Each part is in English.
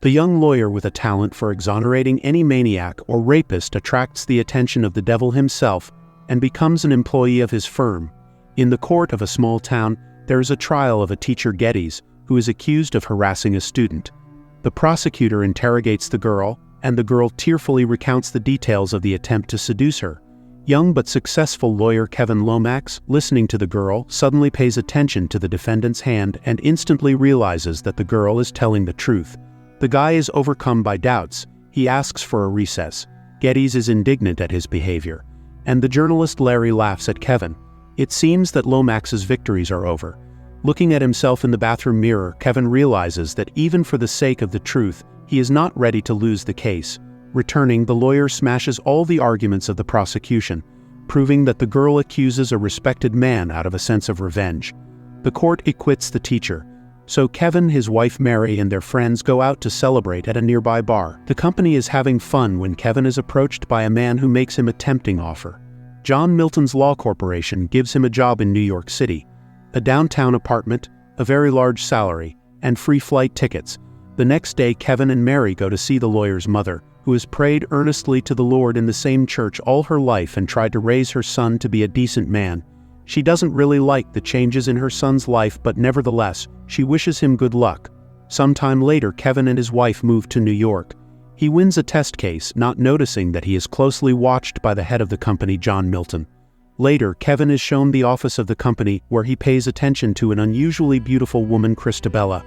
The young lawyer with a talent for exonerating any maniac or rapist attracts the attention of the devil himself and becomes an employee of his firm. In the court of a small town, there is a trial of a teacher Geddes who is accused of harassing a student. The prosecutor interrogates the girl, and the girl tearfully recounts the details of the attempt to seduce her. Young but successful lawyer Kevin Lomax, listening to the girl, suddenly pays attention to the defendant's hand and instantly realizes that the girl is telling the truth. The guy is overcome by doubts. He asks for a recess. Geddes is indignant at his behavior, and the journalist Larry laughs at Kevin. It seems that Lomax's victories are over. Looking at himself in the bathroom mirror, Kevin realizes that even for the sake of the truth, he is not ready to lose the case. Returning, the lawyer smashes all the arguments of the prosecution, proving that the girl accuses a respected man out of a sense of revenge. The court acquits the teacher. So Kevin, his wife Mary, and their friends go out to celebrate at a nearby bar. The company is having fun when Kevin is approached by a man who makes him a tempting offer. John Milton's Law Corporation gives him a job in New York City. A downtown apartment, a very large salary, and free flight tickets. The next day, Kevin and Mary go to see the lawyer's mother, who has prayed earnestly to the Lord in the same church all her life and tried to raise her son to be a decent man. She doesn't really like the changes in her son's life, but nevertheless, she wishes him good luck. Sometime later, Kevin and his wife move to New York. He wins a test case, not noticing that he is closely watched by the head of the company, John Milton. Later, Kevin is shown the office of the company, where he pays attention to an unusually beautiful woman, Christabella.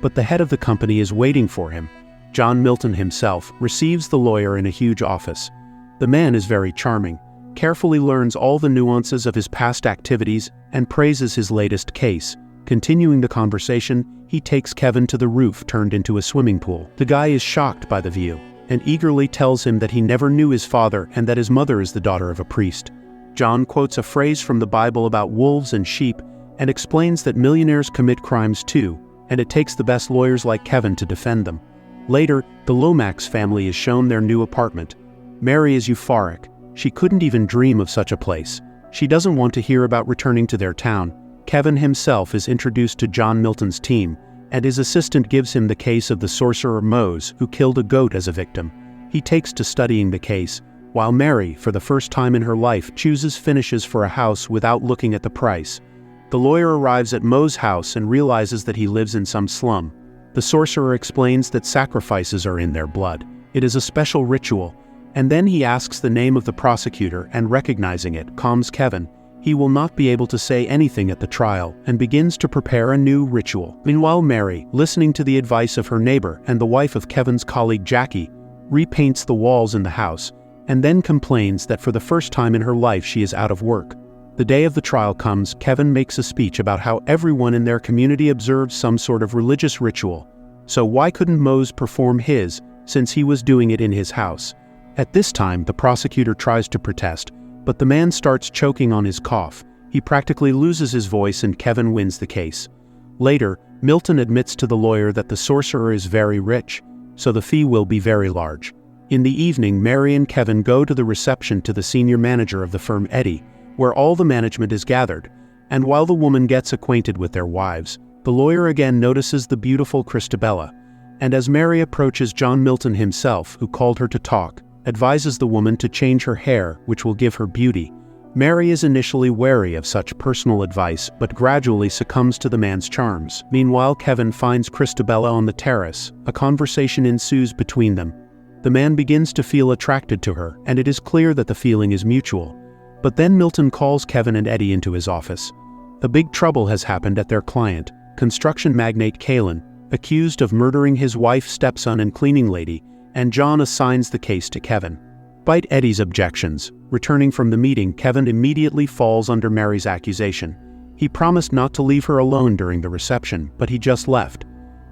But the head of the company is waiting for him. John Milton himself receives the lawyer in a huge office. The man is very charming, carefully learns all the nuances of his past activities, and praises his latest case. Continuing the conversation, he takes Kevin to the roof turned into a swimming pool. The guy is shocked by the view, and eagerly tells him that he never knew his father and that his mother is the daughter of a priest. John quotes a phrase from the Bible about wolves and sheep, and explains that millionaires commit crimes too, and it takes the best lawyers like Kevin to defend them. Later, the Lomax family is shown their new apartment. Mary is euphoric. She couldn't even dream of such a place. She doesn't want to hear about returning to their town. Kevin himself is introduced to John Milton's team, and his assistant gives him the case of the sorcerer Mose, who killed a goat as a victim. He takes to studying the case, while Mary, for the first time in her life, chooses finishes for a house without looking at the price. The lawyer arrives at Mose's house and realizes that he lives in some slum. The sorcerer explains that sacrifices are in their blood. It is a special ritual. And then he asks the name of the prosecutor, and recognizing it, calms Kevin. He will not be able to say anything at the trial, and begins to prepare a new ritual. Meanwhile, Mary, listening to the advice of her neighbor and the wife of Kevin's colleague Jackie, repaints the walls in the house, and then complains that for the first time in her life she is out of work. The day of the trial comes. Kevin makes a speech about how everyone in their community observes some sort of religious ritual. So why couldn't Mose perform his, since he was doing it in his house? At this time, the prosecutor tries to protest, but the man starts choking on his cough. He practically loses his voice, and Kevin wins the case. Later, Milton admits to the lawyer that the sorcerer is very rich, so the fee will be very large. In the evening, Mary and Kevin go to the reception to the senior manager of the firm, Eddie, where all the management is gathered, and while the woman gets acquainted with their wives, the lawyer again notices the beautiful Christabella, and as Mary approaches, John Milton himself, who called her to talk, advises the woman to change her hair, which will give her beauty. Mary is initially wary of such personal advice, but gradually succumbs to the man's charms. Meanwhile, Kevin finds Christabella on the terrace. A conversation ensues between them. The man begins to feel attracted to her, and it is clear that the feeling is mutual. But then Milton calls Kevin and Eddie into his office. A big trouble has happened at their client, construction magnate Kalin, accused of murdering his wife, stepson, and cleaning lady, and John assigns the case to Kevin. Despite Eddie's objections, returning from the meeting, Kevin immediately falls under Mary's accusation. He promised not to leave her alone during the reception, but he just left.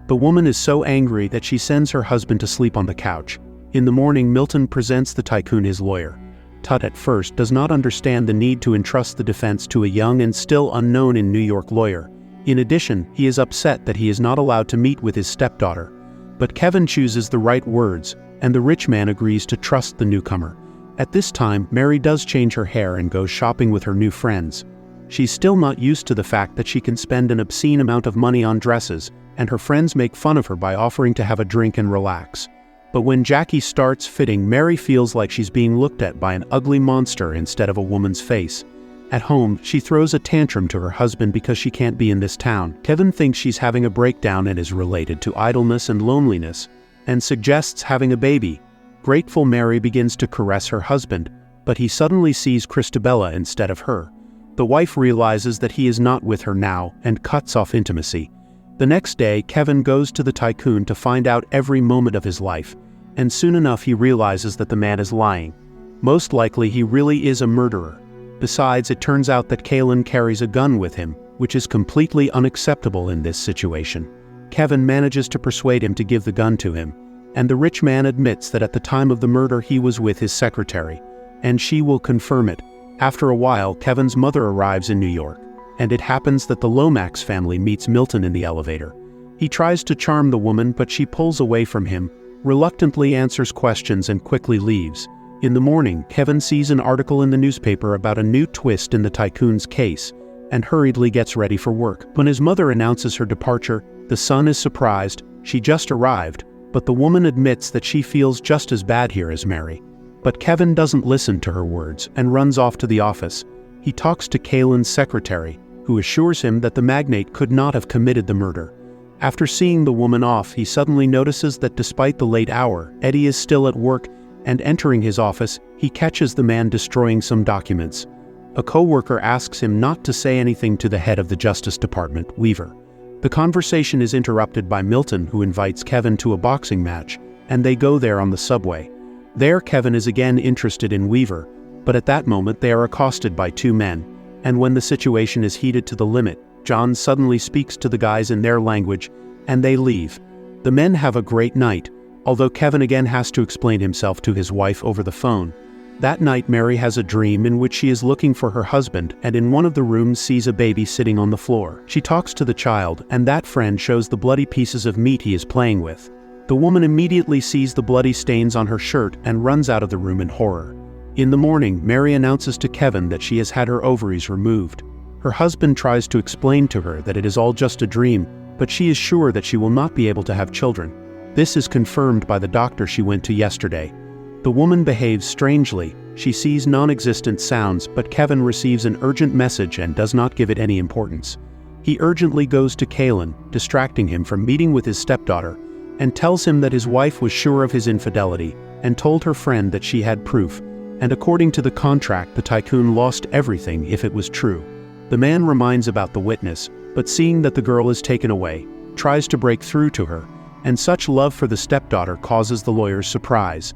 The woman is so angry that she sends her husband to sleep on the couch. In the morning, Milton presents the tycoon his lawyer. Tut at first does not understand the need to entrust the defense to a young and still unknown in New York lawyer. In addition, he is upset that he is not allowed to meet with his stepdaughter. But Kevin chooses the right words, and the rich man agrees to trust the newcomer. At this time, Mary does change her hair and goes shopping with her new friends. She's still not used to the fact that she can spend an obscene amount of money on dresses, and her friends make fun of her by offering to have a drink and relax. But when Jackie starts fitting, Mary feels like she's being looked at by an ugly monster instead of a woman's face. At home, she throws a tantrum to her husband because she can't be in this town. Kevin thinks she's having a breakdown and is related to idleness and loneliness, and suggests having a baby. Grateful Mary begins to caress her husband, but he suddenly sees Christabella instead of her. The wife realizes that he is not with her now and cuts off intimacy. The next day, Kevin goes to the tycoon to find out every moment of his life, and soon enough he realizes that the man is lying. Most likely he really is a murderer. Besides, it turns out that Kaylin carries a gun with him, which is completely unacceptable in this situation. Kevin manages to persuade him to give the gun to him, and the rich man admits that at the time of the murder he was with his secretary, and she will confirm it. After a while, Kevin's mother arrives in New York, and it happens that the Lomax family meets Milton in the elevator. He tries to charm the woman, but she pulls away from him, reluctantly answers questions and quickly leaves. In the morning, Kevin sees an article in the newspaper about a new twist in the tycoon's case, and hurriedly gets ready for work. When his mother announces her departure, the son is surprised. She just arrived, but the woman admits that she feels just as bad here as Mary. But Kevin doesn't listen to her words and runs off to the office. He talks to Kaylin's secretary, who assures him that the magnate could not have committed the murder. After seeing the woman off, he suddenly notices that despite the late hour, Eddie is still at work, and entering his office, he catches the man destroying some documents. A co-worker asks him not to say anything to the head of the Justice Department, Weaver. The conversation is interrupted by Milton, who invites Kevin to a boxing match, and they go there on the subway. There, Kevin is again interested in Weaver, but at that moment they are accosted by two men, and when the situation is heated to the limit, John suddenly speaks to the guys in their language, and they leave. The men have a great night, although Kevin again has to explain himself to his wife over the phone. That night, Mary has a dream in which she is looking for her husband, and in one of the rooms sees a baby sitting on the floor. She talks to the child, and that friend shows the bloody pieces of meat he is playing with. The woman immediately sees the bloody stains on her shirt and runs out of the room in horror. In the morning, Mary announces to Kevin that she has had her ovaries removed. Her husband tries to explain to her that it is all just a dream, but she is sure that she will not be able to have children. This is confirmed by the doctor she went to yesterday. The woman behaves strangely. She sees non-existent sounds, but Kevin receives an urgent message and does not give it any importance. He urgently goes to Kaylin, distracting him from meeting with his stepdaughter, and tells him that his wife was sure of his infidelity and told her friend that she had proof, and according to the contract the tycoon lost everything if it was true. The man reminds about the witness, but seeing that the girl is taken away, tries to break through to her, and such love for the stepdaughter causes the lawyer's surprise.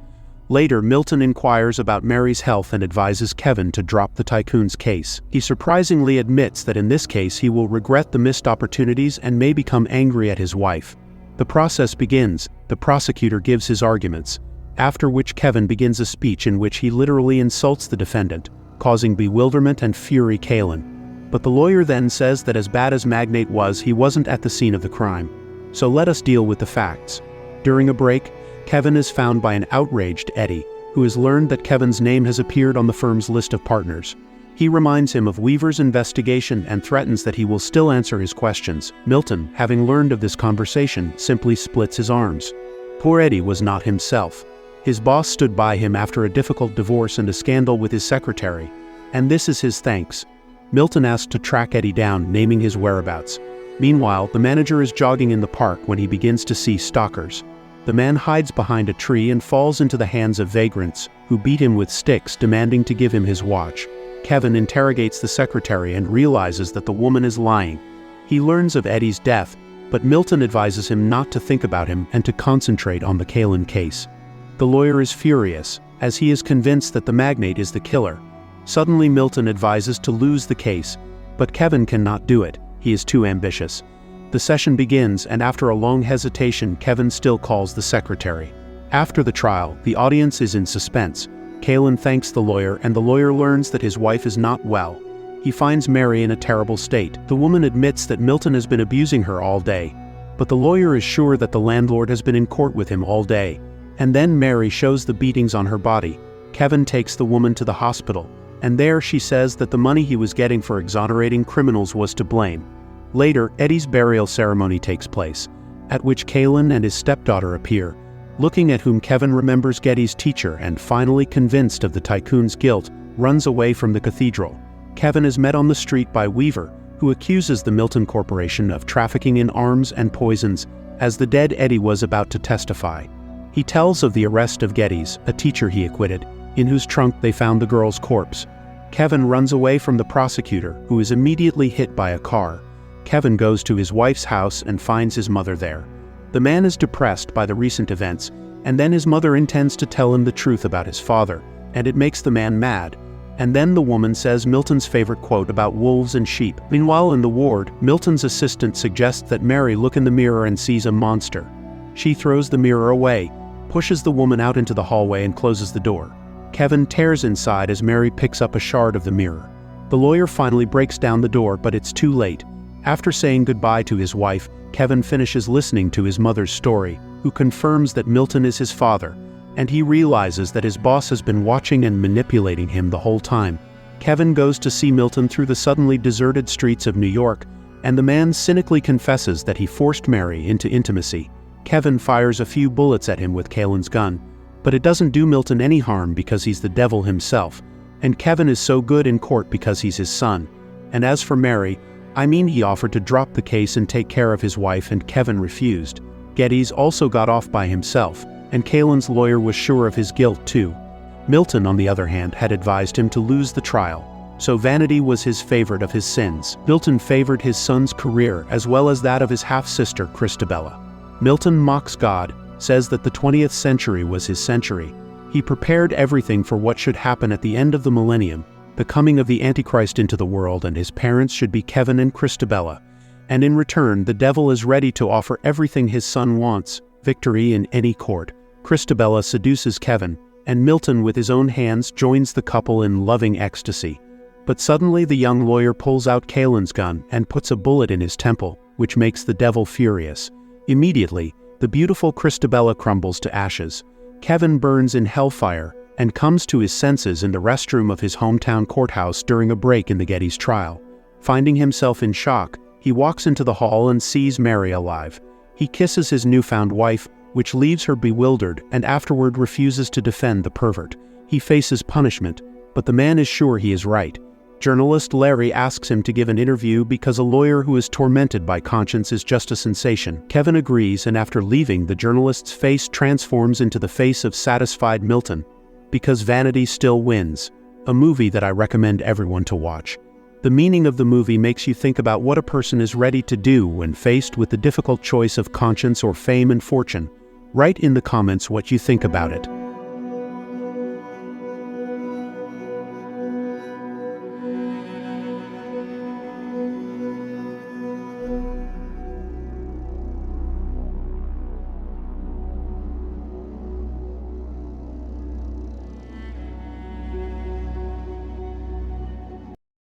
Later, Milton inquires about Mary's health and advises Kevin to drop the tycoon's case. He surprisingly admits that in this case he will regret the missed opportunities and may become angry at his wife. The process begins. The prosecutor gives his arguments, after which Kevin begins a speech in which he literally insults the defendant, causing bewilderment and fury Kaylin. But the lawyer then says that as bad as Magnate was, he wasn't at the scene of the crime. So let us deal with the facts. During a break, Kevin is found by an outraged Eddie, who has learned that Kevin's name has appeared on the firm's list of partners. He reminds him of Weaver's investigation and threatens that he will still answer his questions. Milton, having learned of this conversation, simply splits his arms. Poor Eddie was not himself. His boss stood by him after a difficult divorce and a scandal with his secretary, and this is his thanks. Milton asked to track Eddie down, naming his whereabouts. Meanwhile, the manager is jogging in the park when he begins to see stalkers. The man hides behind a tree and falls into the hands of vagrants, who beat him with sticks, demanding to give him his watch. Kevin interrogates the secretary and realizes that the woman is lying. He learns of Eddie's death, but Milton advises him not to think about him and to concentrate on the Kaylin case. The lawyer is furious, as he is convinced that the magnate is the killer. Suddenly, Milton advises to lose the case, but Kevin cannot do it. He is too ambitious. The session begins, and after a long hesitation, Kevin still calls the secretary. After the trial, the audience is in suspense. Kaylin thanks the lawyer, and the lawyer learns that his wife is not well. He finds Mary in a terrible state. The woman admits that Milton has been abusing her all day, but the lawyer is sure that the landlord has been in court with him all day. And then Mary shows the beatings on her body. Kevin takes the woman to the hospital, and there she says that the money he was getting for exonerating criminals was to blame. Later, Eddie's burial ceremony takes place, at which Kalen and his stepdaughter appear, looking at whom Kevin remembers Getty's teacher and, finally convinced of the tycoon's guilt, runs away from the cathedral. Kevin is met on the street by Weaver, who accuses the Milton Corporation of trafficking in arms and poisons, as the dead Eddie was about to testify. He tells of the arrest of Getty's, a teacher he acquitted, in whose trunk they found the girl's corpse. Kevin runs away from the prosecutor, who is immediately hit by a car. Kevin goes to his wife's house and finds his mother there. The man is depressed by the recent events, and then his mother intends to tell him the truth about his father, and it makes the man mad. And then the woman says Milton's favorite quote about wolves and sheep. Meanwhile, in the ward, Milton's assistant suggests that Mary look in the mirror and sees a monster. She throws the mirror away, pushes the woman out into the hallway and closes the door. Kevin tears inside as Mary picks up a shard of the mirror. The lawyer finally breaks down the door, but it's too late. After saying goodbye to his wife, Kevin finishes listening to his mother's story, who confirms that Milton is his father, and he realizes that his boss has been watching and manipulating him the whole time. Kevin goes to see Milton through the suddenly deserted streets of New York, and the man cynically confesses that he forced Mary into intimacy. Kevin fires a few bullets at him with Kalen's gun, but it doesn't do Milton any harm because he's the devil himself, and Kevin is so good in court because he's his son. And as for Mary, he offered to drop the case and take care of his wife, and Kevin refused. Getty's also got off by himself, and Kalen's lawyer was sure of his guilt too. Milton, on the other hand, had advised him to lose the trial, so vanity was his favorite of his sins. Milton favored his son's career as well as that of his half-sister Christabella. Milton mocks God, says that the 20th century was his century. He prepared everything for what should happen at the end of the millennium, the coming of the Antichrist into the world, and his parents should be Kevin and Christabella. And in return, the devil is ready to offer everything his son wants, victory in any court. Christabella seduces Kevin, and Milton with his own hands joins the couple in loving ecstasy. But suddenly the young lawyer pulls out Kalen's gun and puts a bullet in his temple, which makes the devil furious. Immediately, the beautiful Christabella crumbles to ashes. Kevin burns in hellfire and comes to his senses in the restroom of his hometown courthouse during a break in the Getty's trial. Finding himself in shock, he walks into the hall and sees Mary alive. He kisses his newfound wife, which leaves her bewildered, and afterward refuses to defend the pervert. He faces punishment, but the man is sure he is right. Journalist Larry asks him to give an interview because a lawyer who is tormented by conscience is just a sensation. Kevin agrees, and after leaving, the journalist's face transforms into the face of satisfied Milton. Because vanity still wins. A movie that I recommend everyone to watch. The meaning of the movie makes you think about what a person is ready to do when faced with the difficult choice of conscience or fame and fortune. Write in the comments what you think about it.